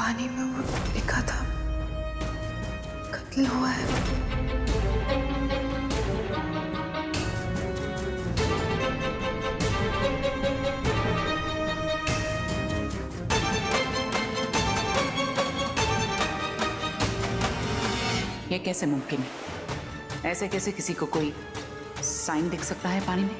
पानी में वो लिखा था कत्ल हुआ है। ये कैसे मुमकिन है? ऐसे कैसे किसी को कोई साइन दिख सकता है पानी में?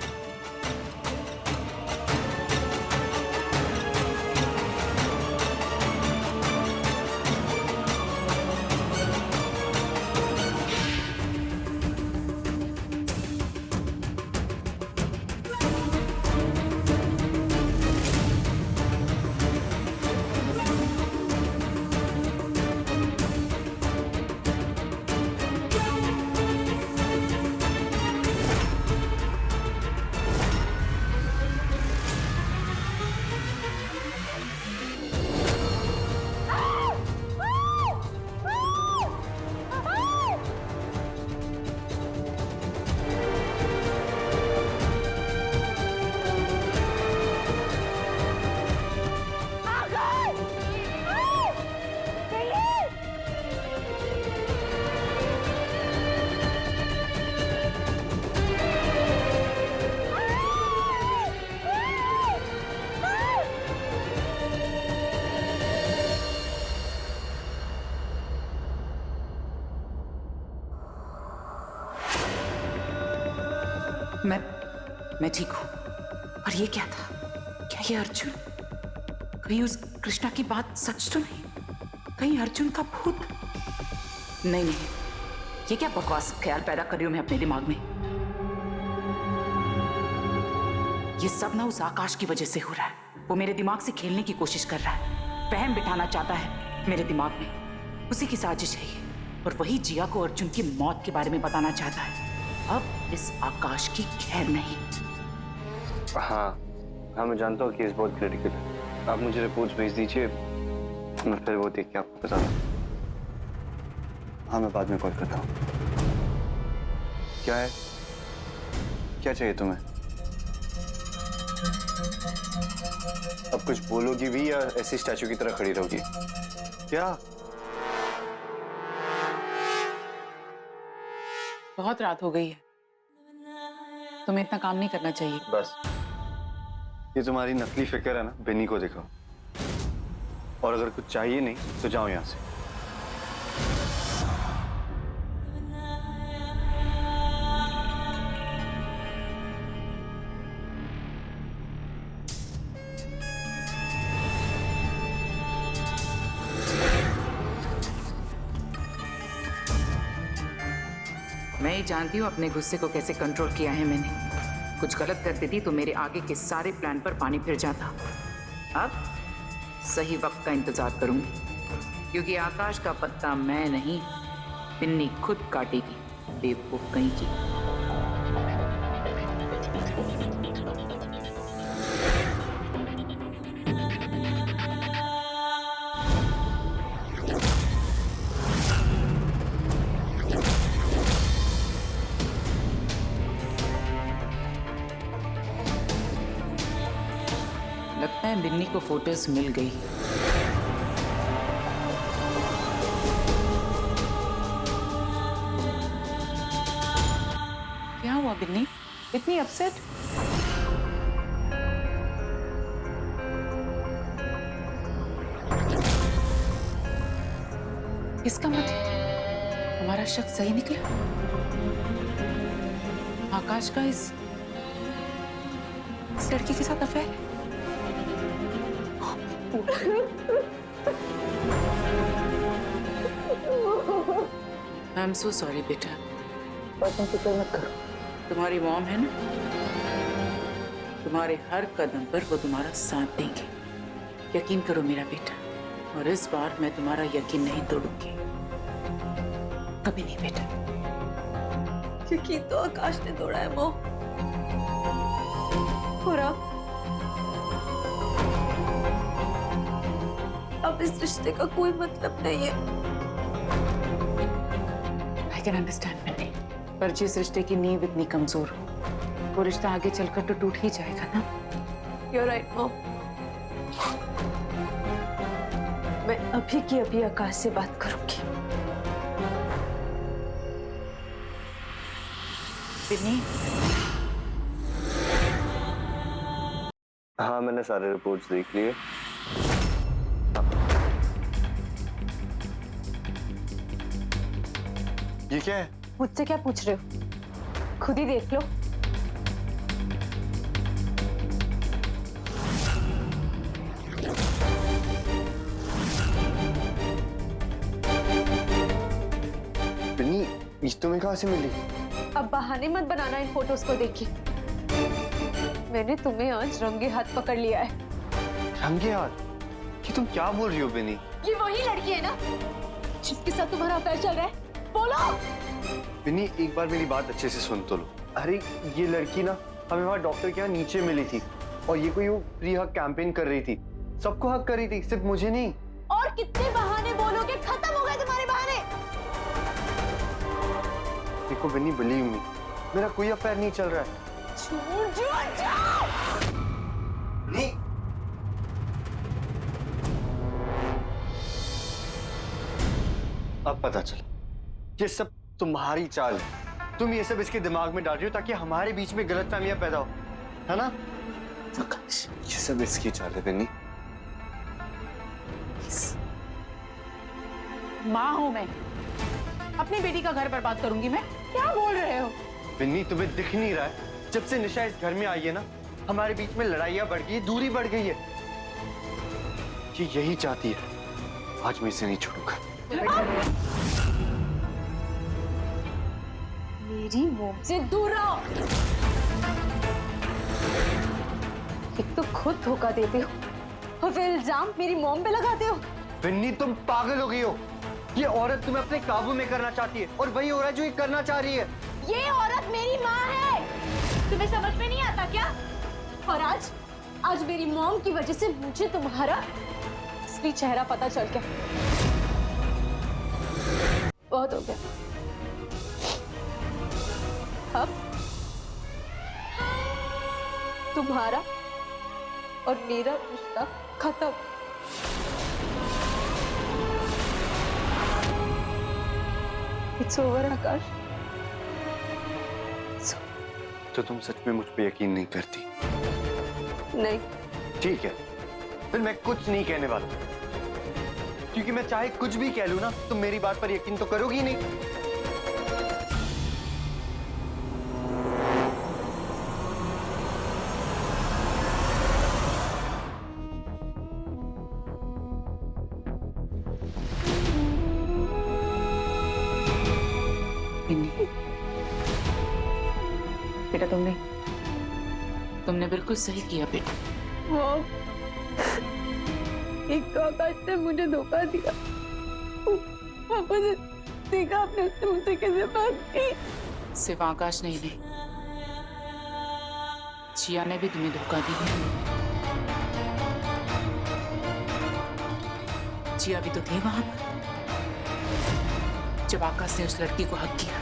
मैं ठीक हूं। और ये क्या था? क्या ये अर्जुन? कहीं उस कृष्णा की बात सच तो नहीं? कहीं अर्जुन का भूत? नहीं नहीं, ये क्या बकवास ख्याल पैदा कर रही हूं मैं अपने दिमाग में। ये सब ना उस आकाश की वजह से हो रहा है। वो मेरे दिमाग से खेलने की कोशिश कर रहा है, वहम बिठाना चाहता है मेरे दिमाग में। उसी की साजिश है ये। और वही जिया को अर्जुन की मौत के बारे में बताना चाहता है। अब इस आकाश की खैर नहीं। हाँ, मैं जानता हूँ कि केस बहुत क्रिटिकल है। आप मुझे रिपोर्ट्स भेज दीजिए, मैं फिर वो देख के आपको बता दूँ। हाँ, मैं बाद में कॉल करता हूँ। क्या है? क्या चाहिए तुम्हें? अब कुछ बोलोगी भी या ऐसी स्टैचू की तरह खड़ी रहोगी? क्या? बहुत रात हो गई है, तुम्हें इतना काम नहीं करना चाहिए। बस ये तुम्हारी नकली फिक्र है ना, बिन्नी को दिखाओ। और अगर कुछ चाहिए नहीं तो जाओ यहां से। मैं ही जानती हूँ अपने गुस्से को कैसे कंट्रोल किया है मैंने। कुछ गलत कर देती तो मेरे आगे के सारे प्लान पर पानी फिर जाता। अब सही वक्त का इंतजार करूंगी, क्योंकि आकाश का पत्ता मैं नहीं, बिन्नी खुद काटेगी। बेवकूफ कहीं की। लगता है बिन्नी को फोटोज मिल गई। क्या हुआ बिन्नी, इतनी अपसेट? इसका मतलब हमारा शक सही निकला। आकाश का इस लड़की के साथ अफेयर है। आई एम सो सॉरी बेटा। तुम फिक्र मत करो, तुम्हारी मॉम है ना, तुम्हारे हर कदम पर वो तुम्हारा साथ देंगे। यकीन करो मेरा बेटा, और इस बार मैं तुम्हारा यकीन नहीं तोड़ूंगी, कभी नहीं बेटा। यकीन तो आकाश ने तोड़ा है मॉम। और अब इस रिश्ते का कोई मतलब नहीं है। आई कैन अंडरस्टैंड मैंने, पर जिस रिश्ते की नींव इतनी कमजोर हो, वो रिश्ता आगे चलकर तो टूट ही जाएगा ना। You're right, mom. मैं अभी की अभी आकाश से बात करूंगी। बिन्नी, हाँ, मैंने सारे रिपोर्ट्स देख लिए। ये क्या है? मुझसे क्या पूछ रहे हो? खुद ही देख लो। बिन्नी, ये तुम्हें कहाँ से मिली? अब बहाने मत बनाना इन फोटोज को देख के। मैंने तुम्हें आज रंगे हाथ पकड़ लिया है। रंगे हाथ? ये तुम क्या बोल रही हो बिन्नी? ये वही लड़की है ना जिसके साथ तुम्हारा अफेयर चल रहा है? बोलो। बिन्नी, एक बार मेरी बात अच्छे से सुन तो लो। अरे ये लड़की ना हमें वहाँ डॉक्टर के यहाँ नीचे मिली थी और ये कोई वो फ्री हक कैंपेन कर रही थी, सबको हक कर रही थी, सिर्फ मुझे नहीं। और कितने बहाने बोलोगे? खत्म हो गए तुम्हारे बहाने। देखो बिन्नी, बिलीव मी, मेरा कोई अफेयर नहीं चल रहा है। झूठ झूठ झूठ। नहीं। अब पता चला, ये सब तुम्हारी चाल है। तुम ये सब इसके दिमाग में डाल रही हो ताकि हमारे बीच में गलतफहमियां पैदा हो, है ना? आकाश, ये सब इसकी चाल है बिन्नी। माँ हूं मैं, अपनी बेटी का घर बर्बाद करूंगी मैं? क्या बोल रहे हो? बिन्नी, तुम्हें दिख नहीं रहा है? जब से निशा इस घर में आई है ना, हमारे बीच में लड़ाइयां बढ़ गई है, दूरी बढ़ गई है। ये यही चाहती है। आज मैं इसे नहीं छोड़ूंगा। मेरी मोम से दूर रहो। एक तो खुद धोखा देते हो और फिर इल्जाम मेरी मोम पे लगाते हो। बिन्नी, तुम पागल हो गई हो। ये औरत तुम्हें अपने काबू में करना चाहती है और वही हो रहा है जो ये करना चाह रही है। ये औरत मेरी माँ है, तुम्हें समझ में नहीं आता क्या? और आज मेरी मॉम की वजह से मुझे तुम्हारा असली चेहरा पता चल गया। बहुत हो गया। अब तुम्हारा और मेरा रिश्ता खत्म। इट्स ओवर आकाश। तो तुम सच में मुझ पे यकीन नहीं करती? नहीं। ठीक है, फिर मैं कुछ नहीं कहने वाला, क्योंकि मैं चाहे कुछ भी कह लूं ना, तुम मेरी बात पर यकीन तो करोगी नहीं। बिन्नी, बेटा तुमने बिल्कुल सही किया बेटा। मॉम, एक तो आकाश ने मुझे धोखा दिया, पापा ने देखा आपने उससे मुझसे कैसे बात की। सिर्फ आकाश नहीं दी, जिया ने भी तुम्हें धोखा दिया। जिया भी तो थी वहां पर जब आकाश ने उस लड़की को हक किया।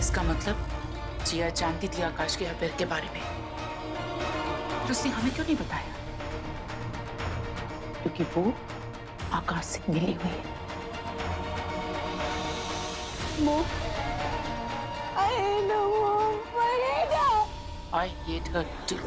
इसका मतलब जिया जानती थी आकाश के अफेयर के बारे में, तो उसने हमें क्यों नहीं बताया? क्योंकि वो आकाश से मिली हुई है। Mom, I know, Mom, Marina. I hate her too.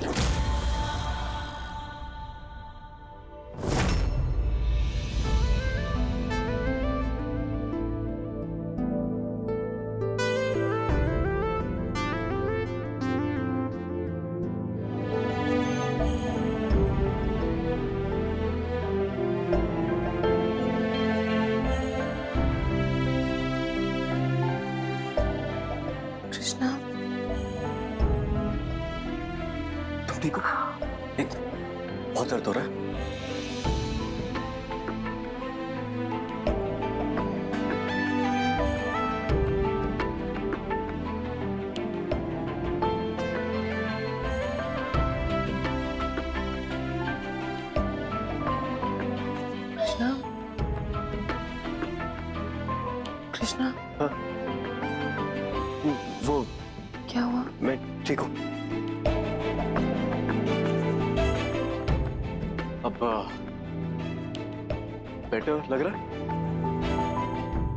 Krishna, तुम ठीक हो? एक बहुत दर्द हो रहा है। कृष्णा, कृष्णा, हाँ? वो क्या हुआ? मैं ठीक हूँ। अब बेटर लग रहा है?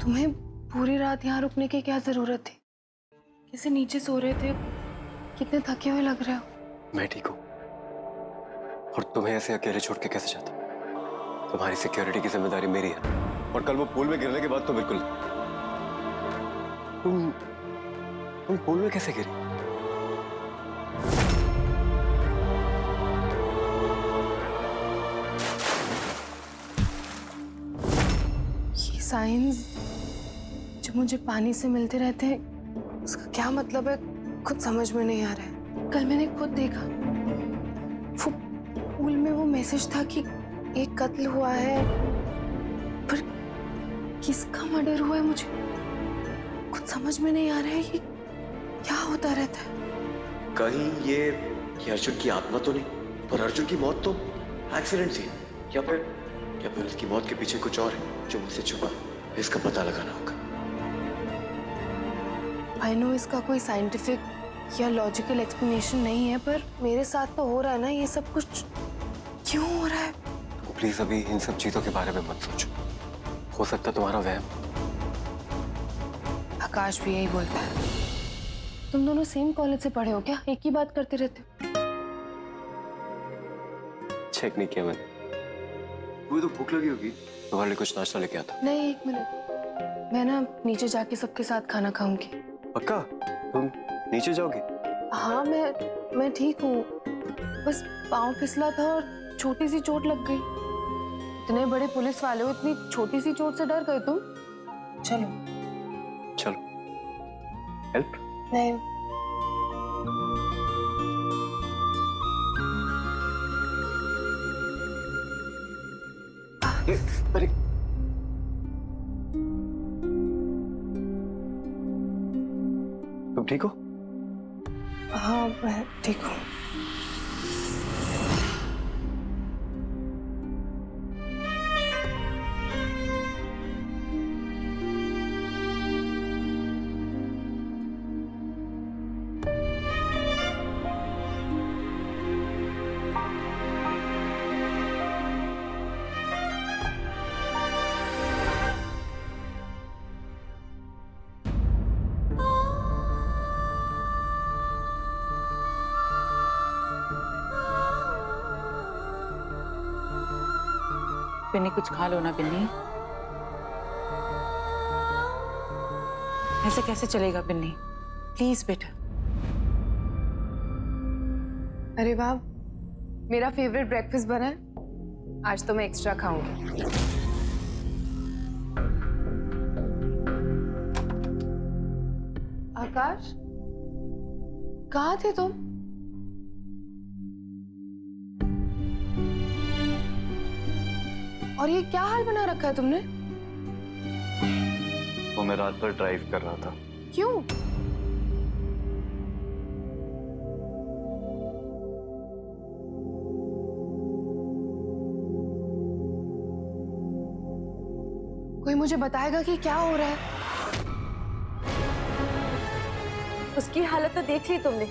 तुम्हें पूरी रात यहाँ रुकने की क्या जरूरत थी? कैसे नीचे सो रहे थे? कितने थके हुए लग रहे हो। मैं ठीक हूँ, और तुम्हें ऐसे अकेले छोड़ के कैसे जाता? तुम्हारी सिक्योरिटी की जिम्मेदारी मेरी है, और कल वो पूल में गिरने के बाद तो बिल्कुल। तुम पूल में कैसे गिरी? ये साइंस जो मुझे पानी से मिलते रहते हैं, उसका क्या मतलब है खुद समझ में नहीं आ रहा है। कल मैंने खुद देखा, वो पूल में वो मैसेज था कि एक कत्ल हुआ है, पर किसका मर्डर हुआ है मुझे कुछ समझ में नहीं आ रहा है। ये क्या होता रहता है? कहीं ये अर्जुन की आत्मा तो नहीं, पर अर्जुन की मौत तो एक्सीडेंट थी, या फिर उसकी मौत के पीछे कुछ और है जो मुझसे छुपा है। इसका पता लगाना होगा। आई नो इसका कोई साइंटिफिक या लॉजिकल एक्सप्लेनेशन नहीं है, पर मेरे साथ तो हो रहा है ना ये सब कुछ। क्यों हो रहा है? तो प्लीज अभी इन सब चीजों के बारे में मत सोचो, हो सकता है तुम्हारा वहम। आकाश भी यही बोलता है। तुम दोनों सेम कॉलेज से पढ़े हो क्या? एक ही बात करते रहते हो। चेक नहीं किया मैंने। तुम्हें तो भूख लगी होगी। तुम्हारे लिए कुछ नाश्ता लेके आता। नहीं, एक मिनट, मैं ना नीचे जाके सबके साथ खाना खाऊंगी। पक्का? तुम नीचे जाओगे? हाँ, मैं ठीक हूँ, बस पाँव फिसला था और छोटी सी चोट लग गई। इतने बड़े पुलिस वाले हो, इतनी छोटी सी चोट से डर गए तुम? चलो चलो। हेल्प? नहीं, अरे तुम ठीक हो? हाँ मैं ठीक हूँ। बिन्नी कुछ खा लो ना बिन्नी। ऐसे कैसे चलेगा बिन्नी, प्लीज बेटा। अरे वाह, मेरा फेवरेट ब्रेकफास्ट बना है, आज तो मैं एक्स्ट्रा खाऊंगी। आकाश, कहाँ थे तुम? और ये क्या हाल बना रखा है तुमने? वो मैं रात भर ड्राइव कर रहा था। क्यों? कोई मुझे बताएगा कि क्या हो रहा है? उसकी हालत तो देख ली तुमने,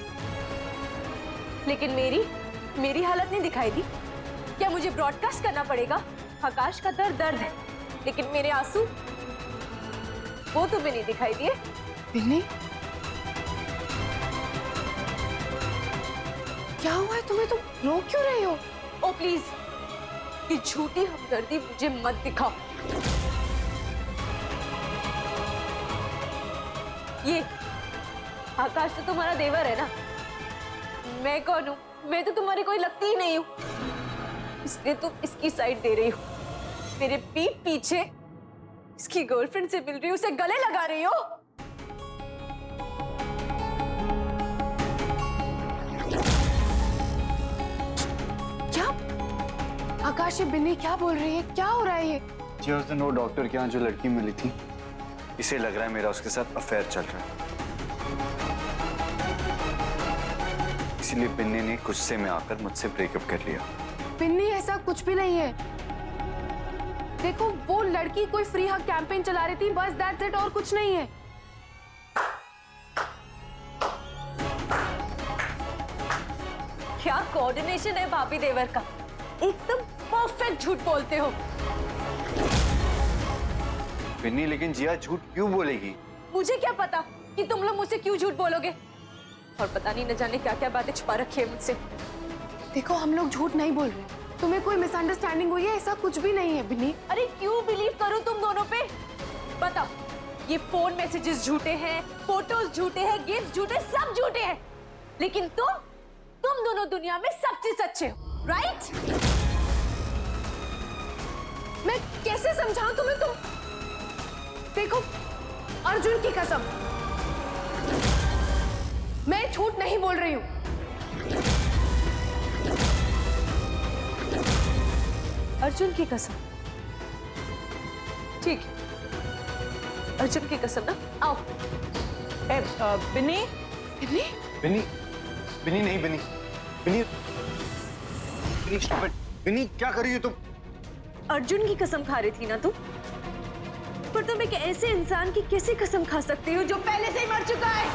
लेकिन मेरी हालत नहीं दिखाई दी। क्या मुझे ब्रॉडकास्ट करना पड़ेगा? आकाश का दर्द है, लेकिन मेरे आंसू वो तुम्हें नहीं दिखाई दिए। बिन्नी, क्या हुआ है तुम्हें? तुम रो क्यों रही हो? ओ प्लीज, ये झूठी हमदर्दी मुझे मत दिखाओ। ये आकाश तो तुम्हारा देवर है ना? मैं कौन हूँ? मैं तो तुम्हारी कोई लगती ही नहीं हूँ, इसलिए तुम इसकी साइड दे रही हो। मेरे पीठ पीछे इसकी गर्लफ्रेंड से मिल रही हो, उसे गले लगा रही हो। क्या? आकाश, ये बिन्नी क्या बोल रही है? क्या हो रहा है ये? जी उस दिन वो डॉक्टर के यहाँ जो लड़की मिली थी, इसे लग रहा है मेरा उसके साथ अफेयर चल रहा है। इसलिए बिन्नी ने गुस्से में आकर मुझसे ब्रेकअप कर लिया। बिन्नी, ऐसा कुछ भी नहीं है। देखो, वो लड़की कोई फ्री हक कैंपेन चला रही थी, बस दैट्स इट, और कुछ नहीं है। क्या कोऑर्डिनेशन है भाभी देवर का, एकदम परफेक्ट झूठ बोलते हो। बिन्नी लेकिन जिया झूठ क्यों बोलेगी? मुझे क्या पता कि तुम लोग मुझसे क्यों झूठ बोलोगे, और पता नहीं न जाने क्या क्या बातें छुपा रखी है मुझसे। देखो हम लोग झूठ नहीं बोल रहे, तुम्हें कोई मिसअंडरस्टैंडिंग हुई है, ऐसा कुछ भी नहीं है बिन्नी। अरे क्यों बिलीव करूं तुम दोनों पे? बताओ, ये फोन मैसेजेस झूठे हैं, फोटोज झूठे हैं, गिफ्ट झूठे, सब झूठे हैं, लेकिन तुम दोनों दुनिया में सबसे सच्चे हो, राइट? मैं कैसे समझाऊं तुम्हें? तुम देखो, अर्जुन की कसम, मैं झूठ नहीं बोल रही हूं। अर्जुन की कसम? ठीक है, अर्जुन की कसम ना। आओ। बिन्नी, बिन्नी, बिन्नी, बिन्नी नहीं, बिन्नी, बिन्नी, बिन्नी stop it। बिन्नी क्या कर रही हो तुम? अर्जुन की कसम खा रही थी ना तुम? पर तुम एक ऐसे इंसान की कैसे कसम खा सकते हो जो पहले से ही मर चुका है?